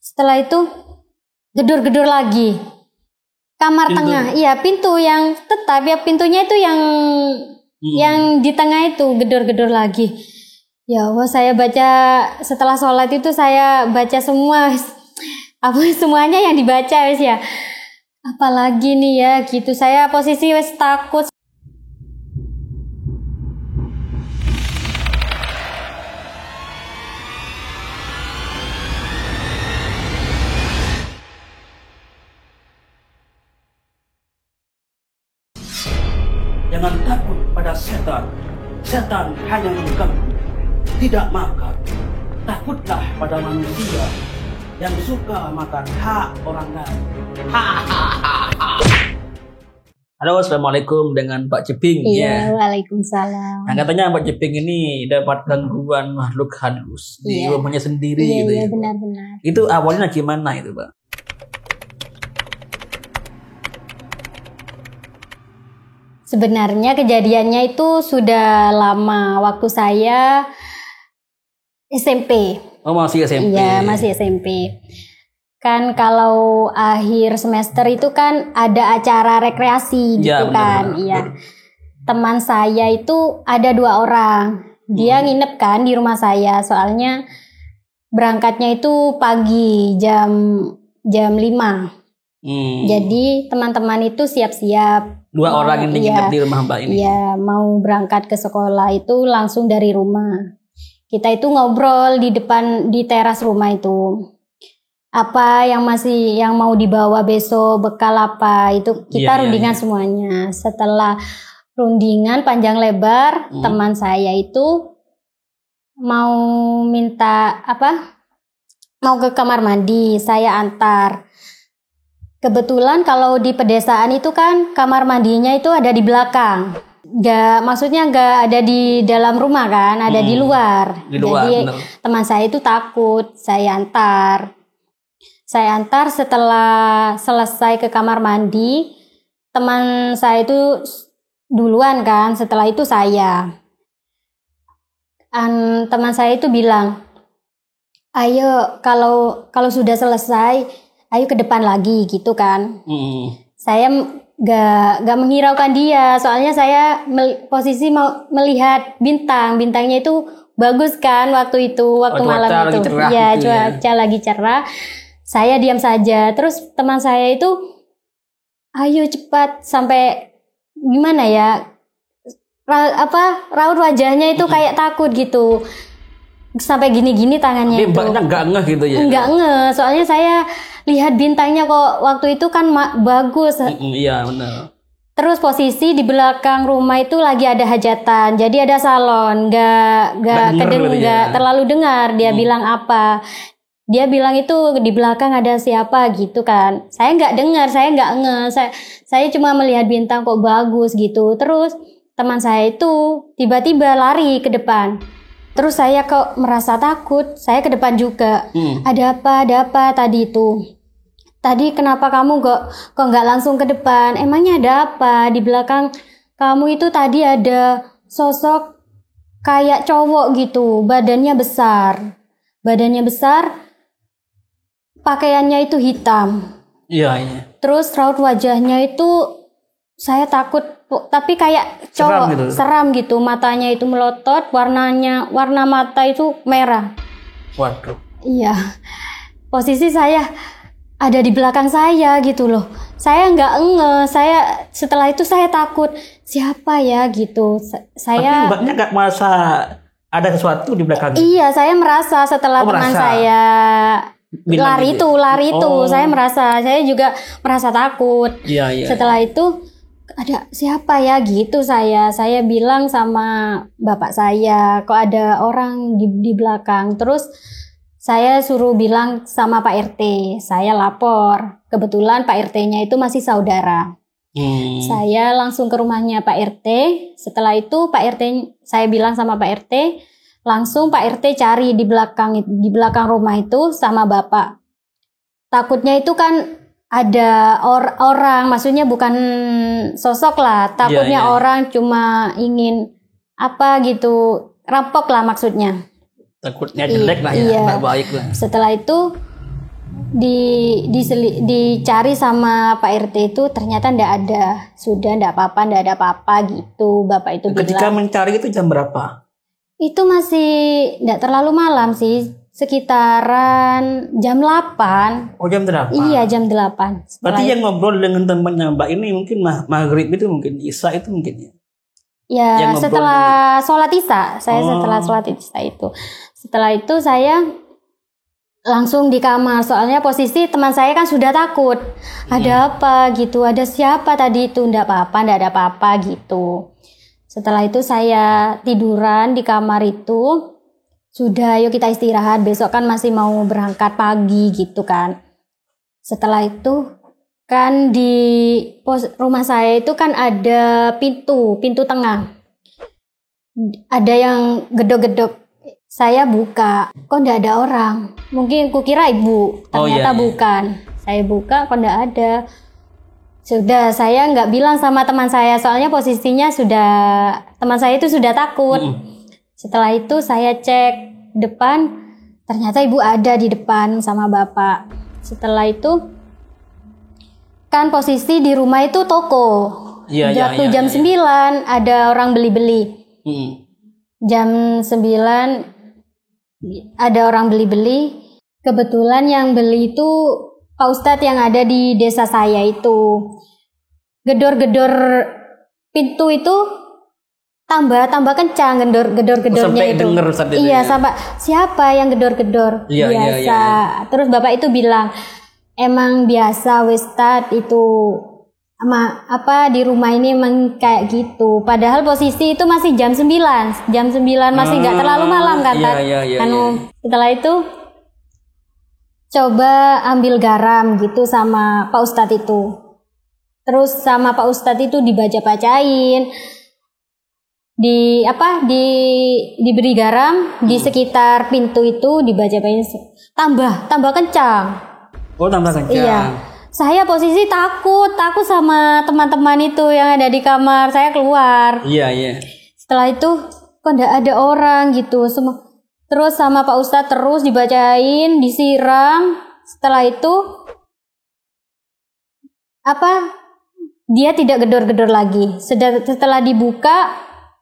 Setelah itu gedor-gedor lagi. Kamar Pintu. tengah, iya pintu yang tetap ya, pintunya itu yang di tengah itu gedor-gedor lagi. Ya Allah, saya baca setelah sholat itu saya baca semua, apa semuanya yang dibaca wes ya. Apalagi nih ya gitu, saya posisi wes takut. Jangan takut pada setan. Setan hanya mengganggu, tidak makan. Takutlah pada manusia yang suka makan hak orang lain. Halo, assalamualaikum dengan Pak Ceping. Iya, waalaikumsalam. Nah, katanya Pak Ceping ini dapat gangguan makhluk halus di rumahnya sendiri. Iya, gitu iya ya, Pak. benar-benar. Itu awalnya gimana itu, Pak? Sebenarnya kejadiannya itu sudah lama, waktu saya SMP. Oh, masih SMP. Iya, masih SMP. Kan kalau akhir semester itu kan ada acara rekreasi gitu Ya, kan. benar-benar. Iya. Teman saya itu ada 2 orang. Dia nginep kan di rumah saya, soalnya berangkatnya itu pagi jam 5. Jadi teman-teman itu siap-siap. 2 orang ini nginep di rumah Mbak ini. Iya, mau berangkat ke sekolah itu langsung dari rumah. Kita itu ngobrol di depan, di teras rumah itu. Apa yang mau dibawa besok, bekal apa, itu kita rundingan semuanya. Setelah rundingan panjang lebar, teman saya itu mau minta mau ke kamar mandi, saya antar. Kebetulan kalau di pedesaan itu kan kamar mandinya itu ada di belakang. Maksudnya nggak ada di dalam rumah kan, ada di luar. Di luar, jadi bener. teman saya itu takut, saya antar. Setelah selesai ke kamar mandi, teman saya itu duluan kan, setelah itu saya. Teman saya itu bilang, ayo kalau sudah selesai, ayo ke depan lagi gitu kan. Saya gak menghiraukan dia, soalnya saya posisi mau melihat bintangnya itu bagus kan waktu malam itu. Iya, cuaca lagi cerah. Saya diam saja. Terus teman saya itu, ayo cepat, sampai gimana ya? Raut wajahnya itu kayak takut gitu. Sampai gini-gini tangannya. Tapi Mbaknya nggak ngeh gitu ya? Nggak ngeh, soalnya saya lihat bintangnya kok waktu itu kan bagus. Iya benar. Terus posisi di belakang rumah itu lagi ada hajatan, jadi ada salon. Nggak terlalu dengar dia bilang apa. Dia bilang itu di belakang ada siapa gitu kan. Saya nggak dengar, saya nggak ngeh. Saya cuma melihat bintang kok bagus gitu. Terus teman saya itu tiba-tiba lari ke depan. Terus saya kok merasa takut, saya ke depan juga. Ada apa tadi itu? Tadi kenapa kamu kok nggak langsung ke depan? Emangnya ada apa? Di belakang kamu itu tadi ada sosok kayak cowok gitu, badannya besar, pakaiannya itu hitam. Iya. Terus raut wajahnya itu saya takut, tapi kayak cowok, seram gitu. Matanya itu melotot, warna mata itu merah. Waduh. Iya. Posisi saya ada di belakang saya gitu loh. Saya nggak ngeh. Setelah itu saya takut. Siapa ya gitu. Saya. Tapi Mbaknya nggak merasa ada sesuatu di belakang? Iya, saya merasa setelah teman saya lari itu. Saya juga merasa takut. Iya. Setelah itu ada siapa ya gitu, saya bilang sama bapak saya, kok ada orang di belakang. Terus saya suruh bilang sama Pak RT, saya lapor. Kebetulan Pak RT-nya itu masih saudara. Saya langsung ke rumahnya Pak RT. Setelah itu saya bilang sama Pak RT, langsung Pak RT cari di belakang rumah itu sama bapak. Takutnya itu kan ada orang, maksudnya bukan sosok lah. Takutnya orang cuma ingin apa gitu, rampok lah maksudnya. Takutnya jelek lah ya, nggak baik lah. Setelah itu dicari sama Pak RT itu ternyata ndak ada, sudah ndak apa-apa, ndak ada apa-apa gitu Bapak itu Ketika bilang. mencari itu jam berapa? Itu masih ndak terlalu malam sih, sekitaran jam 8. Oh, jam 8. Iya, jam 8. Berarti yang ngobrol dengan temannya Mbak ini mungkin maghrib itu mungkin Isya itu mungkin ya. Ya, yang setelah sholat Isya, setelah sholat Isya itu. Setelah itu saya langsung di kamar, soalnya posisi teman saya kan sudah takut. Ada apa gitu, ada siapa tadi itu, ndak apa-apa, ndak ada apa-apa gitu. Setelah itu saya tiduran di kamar itu, sudah yuk kita istirahat, besok kan masih mau berangkat pagi gitu kan. Setelah itu kan di rumah saya itu kan ada pintu tengah. Ada yang gedok-gedok. Saya buka, kok ndak ada orang. Mungkin kukira ibu, ternyata bukan. Saya buka, kok ndak ada. Sudah, saya nggak bilang sama teman saya, soalnya posisinya teman saya itu sudah takut. Setelah itu saya cek depan, ternyata ibu ada di depan sama bapak. Setelah itu, kan posisi di rumah itu toko. Waktu jam 9 ada orang beli-beli. Jam 9 ada orang beli-beli. Kebetulan yang beli itu Pak Ustadz yang ada di desa saya itu. Gedor-gedor pintu itu tambah kencang gedor-gedornya itu. Iya, sampai siapa yang gedor-gedor? Biasa. Terus bapak itu bilang, emang biasa Ustadz itu di rumah ini emang kayak gitu. Padahal posisi itu masih jam 9 masih nggak terlalu malam kata. Setelah itu coba ambil garam gitu sama Pak Ustadz itu. Terus sama Pak Ustadz itu dibaca-bacain. Diberi garam di sekitar pintu itu, dibaca-bacain tambah kencang. Oh, tambah kencang. Iya. Saya posisi takut sama teman-teman itu yang ada di kamar. Saya keluar. Iya. Setelah itu kok nggak ada orang gitu. Terus sama Pak Ustadz terus dibacain, disiram. Setelah itu dia tidak gedor-gedor lagi. Setelah dibuka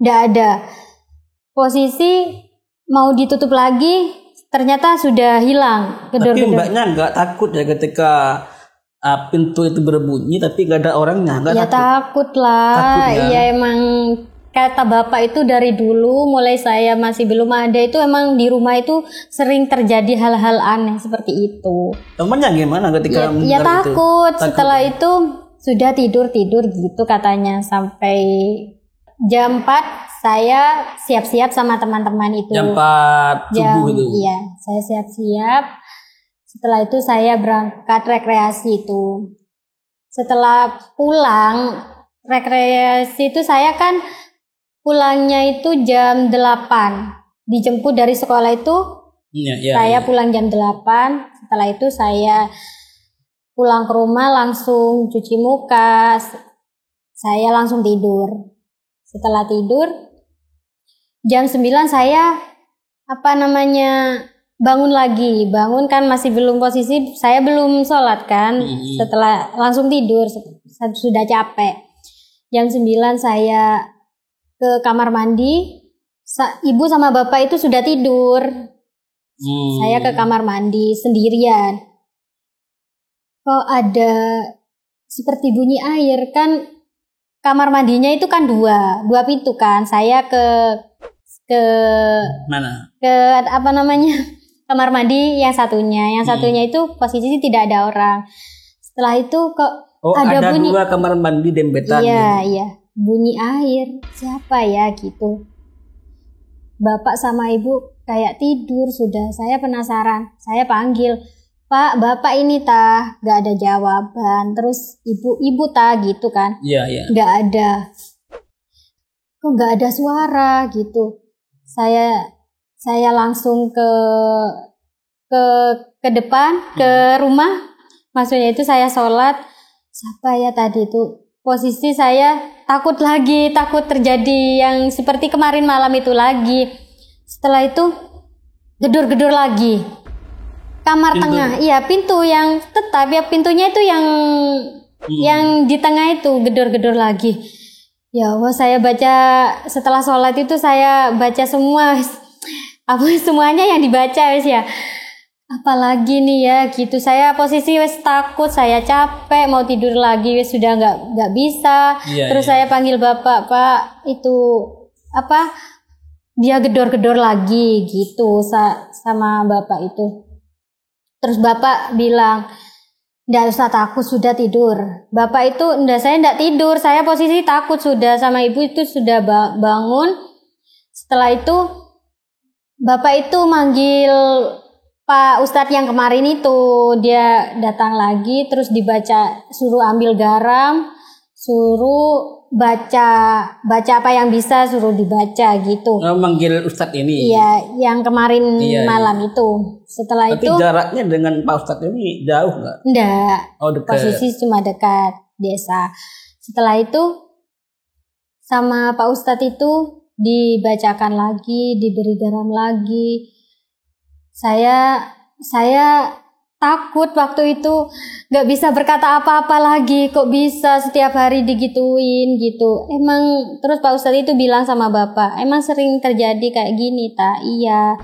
nggak ada. Posisi mau ditutup lagi, ternyata sudah hilang gedor-gedor. Tapi mbaknya nggak takut ya ketika pintu itu berbunyi tapi gak ada orangnya? Takut lah. Iya, emang kata bapak itu dari dulu mulai saya masih belum ada itu emang di rumah itu sering terjadi hal-hal aneh seperti itu. Temannya gimana ketika ya takut. Setelah itu sudah tidur gitu katanya. Sampai jam 4 saya siap-siap sama teman-teman itu. Jam 4 subuh itu? Iya, saya siap-siap. Setelah itu saya berangkat rekreasi itu. Setelah pulang rekreasi itu saya kan pulangnya itu jam 8. Dijemput dari sekolah itu saya pulang jam 8. Setelah itu saya pulang ke rumah langsung cuci muka. Saya langsung tidur. Setelah tidur jam 9 saya bangun kan masih belum posisi, saya belum sholat kan. Setelah langsung tidur, sudah capek. Jam 9 saya ke kamar mandi, ibu sama bapak itu sudah tidur. Saya ke kamar mandi sendirian. Kok ada seperti bunyi air, kan kamar mandinya itu kan dua pintu kan. Saya ke mana? Kamar mandi yang satunya itu posisi tidak ada orang. Setelah itu kok ada bunyi. Dua kamar mandi dempetan. Iya. Bunyi air. Siapa ya gitu. Bapak sama ibu kayak tidur sudah. Saya penasaran. Saya panggil, Pak, bapak ini gak ada jawaban. Terus ibu gitu kan. Iya. Gak ada. Kok gak ada suara gitu. Saya langsung ke depan, ke rumah. Maksudnya itu saya sholat. Siapa ya tadi itu? Posisi saya takut terjadi yang seperti kemarin malam itu lagi. Setelah itu gedor-gedor lagi. kamar tengah. Iya, pintu yang tetap ya, pintunya itu yang di tengah itu gedor-gedor lagi. Ya Allah, saya baca setelah sholat itu saya baca semua, apa semuanya yang dibaca wes ya. Apalagi nih ya gitu, saya posisi wes takut, saya capek mau tidur lagi wes sudah nggak bisa. Terus saya panggil bapak, Pak itu apa dia gedor-gedor lagi gitu sama bapak itu. Terus bapak bilang, nggak usah takut, sudah tidur. Bapak itu saya nggak tidur, saya posisi takut sudah, sama ibu itu sudah bangun. Setelah itu bapak itu manggil Pak Ustadz yang kemarin itu, dia datang lagi, terus dibaca, suruh ambil garam, suruh baca apa yang bisa, suruh dibaca gitu. Manggil Ustadz ini? Iya, yang kemarin malam itu. Setelah tapi itu. Jaraknya dengan Pak Ustadz ini jauh nggak? Enggak. Oh, dekat. Posisi cuma dekat desa. Setelah itu sama Pak Ustadz itu dibacakan lagi, diberi garam lagi. Saya takut waktu itu, nggak bisa berkata apa-apa lagi, kok bisa setiap hari digituin gitu. Emang terus Pak Ustadz itu bilang sama bapak, emang sering terjadi kayak gini tak? Iya,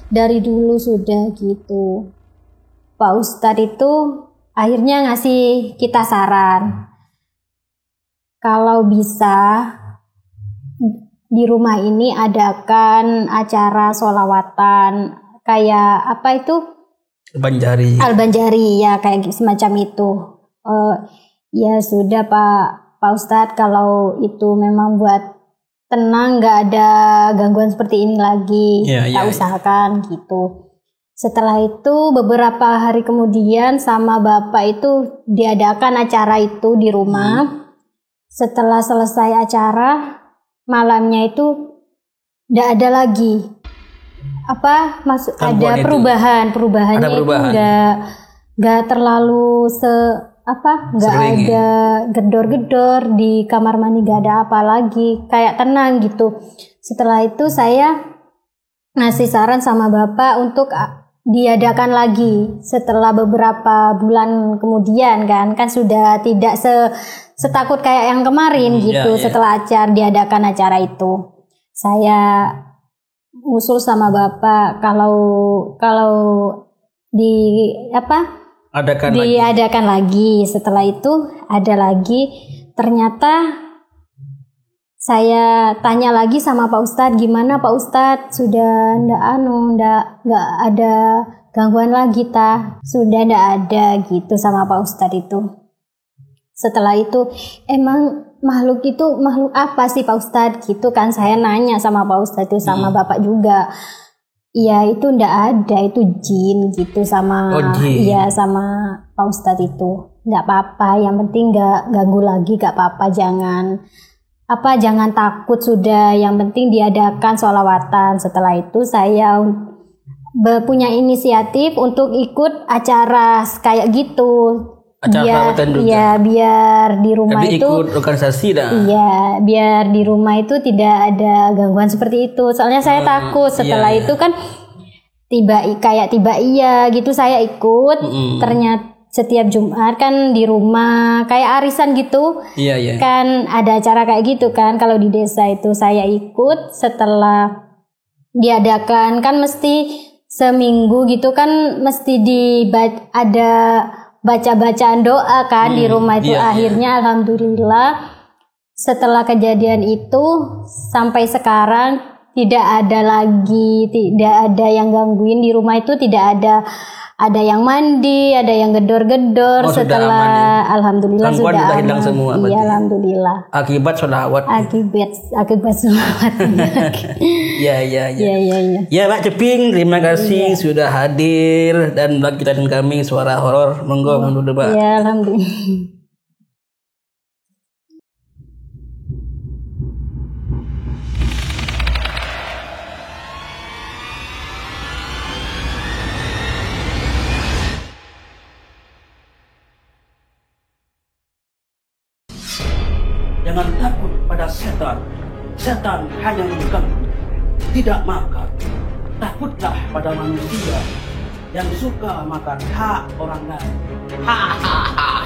dari dulu sudah gitu. Pak Ustadz itu akhirnya ngasih kita saran, kalau bisa di rumah ini adakan acara sholawatan kayak apa itu? Al-Banjari ya, kayak semacam itu. Ya sudah Pak Ustadz, kalau itu memang buat tenang, nggak ada gangguan seperti ini lagi, kita usahakan gitu. Setelah itu beberapa hari kemudian sama bapak itu diadakan acara itu di rumah. Setelah selesai acara malamnya itu nggak ada lagi ada perubahannya itu nggak terlalu nggak ada gedor-gedor di kamar mandi, nggak ada apa lagi, kayak tenang gitu. Setelah itu saya ngasih saran sama bapak untuk diadakan lagi setelah beberapa bulan kemudian, kan sudah tidak setakut kayak yang kemarin gitu. Setelah diadakan acara itu, saya usul sama bapak kalau diadakan lagi. Setelah itu ada lagi, ternyata saya tanya lagi sama Pak Ustadz, gimana Pak Ustadz, sudah nggak ada gangguan lagi sudah nggak ada gitu sama Pak Ustadz itu. Setelah itu, emang makhluk itu makhluk apa sih Pak Ustadz gitu kan, saya nanya sama Pak Ustadz itu, sama bapak juga. Iya, itu nggak ada, itu jin gitu sama sama Pak Ustadz itu. Nggak apa-apa, yang penting nggak ganggu lagi, nggak apa-apa, jangan takut sudah, yang penting diadakan sholawatan. Setelah itu saya punya inisiatif untuk ikut acara kayak gitu. Biar di rumah itu ikut organisasi dah. Iya, biar di rumah itu tidak ada gangguan seperti itu. Soalnya saya takut. Setelah itu kan tiba gitu, saya ikut. Ternyata setiap Jumat kan di rumah kayak arisan gitu. Kan ada acara kayak gitu kan. Kalau di desa itu saya ikut. Setelah diadakan kan mesti seminggu gitu kan, mesti ada baca-bacaan doa kan di rumah itu. Akhirnya alhamdulillah setelah kejadian itu sampai sekarang tidak ada yang gangguin di rumah itu. Tidak ada yang mandi, ada yang gedor-gedor. Setelah alhamdulillah sudah hilang semua. Iya, alhamdulillah. Akibat sholawat. Akibat sholawat. Ya, Pak Ceping, terima kasih sudah hadir dan bagi kami suara horor. Monggo dulu, Pak. Ya, alhamdulillah. Jangan takut pada setan. Setan hanya mengganggu, tidak makar. Takutlah pada manusia yang suka makan hak orang lain. Hahaha.